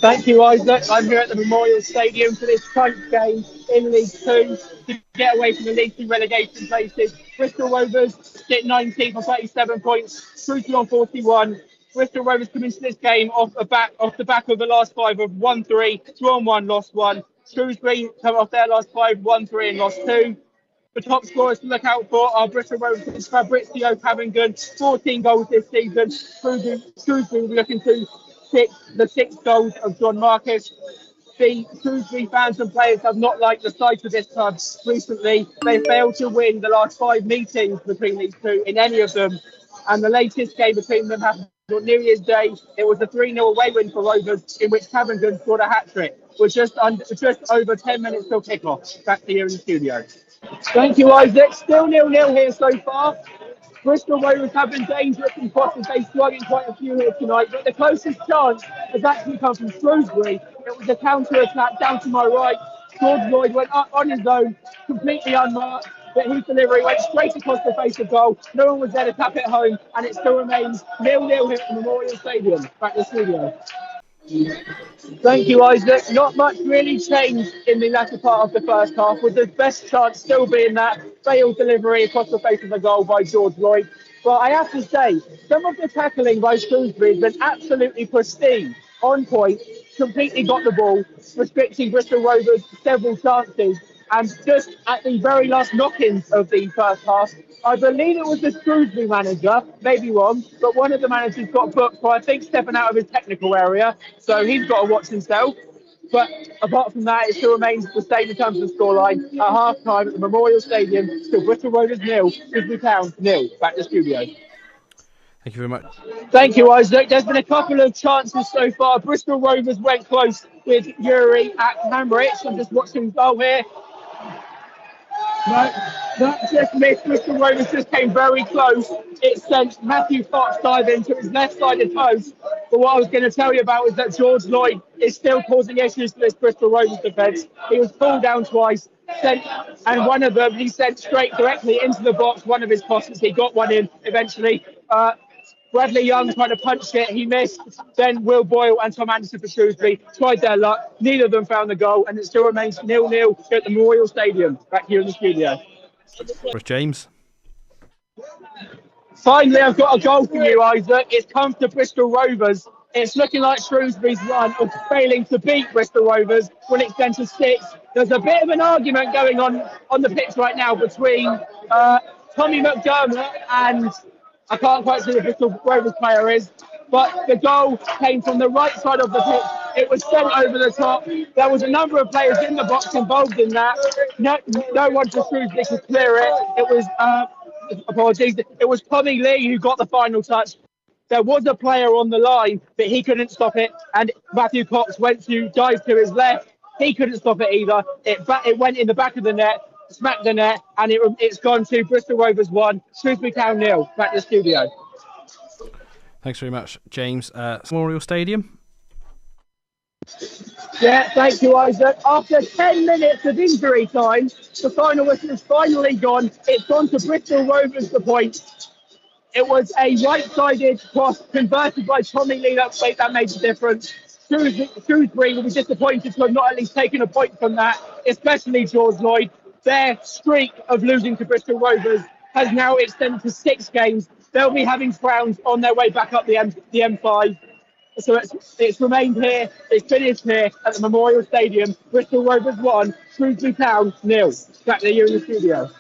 Thank you, Isaac. I'm here at the Memorial Stadium for this tight game in League Two to get away from the League Two relegation places. Bristol Rovers sit 19th on 37 points, Shrewsbury on 41. Bristol Rovers come into this game off the back of the last five of 1-3, drawn one, lost one. Shrewsbury come off their last five, 1-3 and lost two. The top scorers to look out for are Bristol Rovers, Fabrizio Pavingan, 14 goals this season. Shrewsbury will be looking to the six goals of John Marcus. The Shrewsbury fans and players have not liked the sight of this club recently. They failed to win the last five meetings between these two in any of them. And the latest game between them happened on New Year's Day. It was a 3-0 away win for Rovers, in which Pavingan scored a hat-trick. With just over 10 minutes till kickoff. Back to you in the studio. Thank you, Isaac. Still 0-0 here so far. Bristol Rovers have been dangerous and crosses. They swung in quite a few here tonight, but the closest chance has actually come from Shrewsbury. It was a counter-attack down to my right. George Lloyd went up on his own, completely unmarked, but his delivery went straight across the face of goal. No one was there to tap it home, and it still remains 0-0 here at the Memorial Stadium. Back to the studio. Thank you, Isaac. Not much really changed in the latter part of the first half, with the best chance still being that failed delivery across the face of the goal by George Lloyd. But I have to say, some of the tackling by Shrewsbury has been absolutely pristine, on point, completely got the ball, restricting Bristol Rovers several chances. And just at the very last knock-ins of the first half, I believe it was the Shrewsbury manager, maybe wrong, but one of the managers got booked for, I think, stepping out of his technical area. So he's got to watch himself. But apart from that, it still remains the same in terms of the scoreline. At half-time at the Memorial Stadium, still Bristol Rovers 0, Shrewsbury Town 0. Back to the studio. Thank you very much. Thank you, Isaac. There's been a couple of chances so far. Bristol Rovers went close with Yuri at Cambridge. I'm just watching goal here. No, that just missed. Bristol Rovers just came very close. It sent Matthew Fox diving to his left-sided post. But what I was going to tell you about is that George Lloyd is still causing issues for this Bristol Rovers defence. He was pulled down twice, and one of them he sent straight directly into the box. One of his crosses, he got one in eventually. Bradley Young tried to punch it, he missed. Then Will Boyle and Tom Anderson for Shrewsbury tried their luck. Neither of them found the goal, and it still remains 0-0 at the Memorial Stadium. Back here in the studio. Chris James. Finally, I've got a goal for you, Isaac. It's come to Bristol Rovers. It's looking like Shrewsbury's run of failing to beat Bristol Rovers will extend to 6. There's a bit of an argument going on the pitch right now between Tommy McDermott and I can't quite see who the Bristol Rovers player is, but the goal came from the right side of the pitch. It was sent over the top. There was a number of players in the box involved in that. No one for Shrewsbury could clear it. It was, apologies, it was Tommy Lee who got the final touch. There was a player on the line, but he couldn't stop it, and Matthew Cox went to dive to his left. He couldn't stop it either. It went in the back of the net, smacked the net, and it's gone to Bristol Rovers 1, Shrewsbury Town 0. Back to the studio. Thanks very much, James. Memorial Stadium. Yeah, thank you, Isaac. After 10 minutes of injury time, the final whistle has finally gone. It's gone to Bristol Rovers the point. It was a right-sided cross converted by Tommy Lee that made the difference. Shrewsbury will be disappointed to have not at least taken a point from that, especially George Lloyd. Their streak of losing to Bristol Rovers has now extended to 6 games. They'll be having frowns on their way back up the M5. So it's remained here. It's finished here at the Memorial Stadium. Bristol Rovers 1, Shrewsbury Town 0. Back to you in the studio.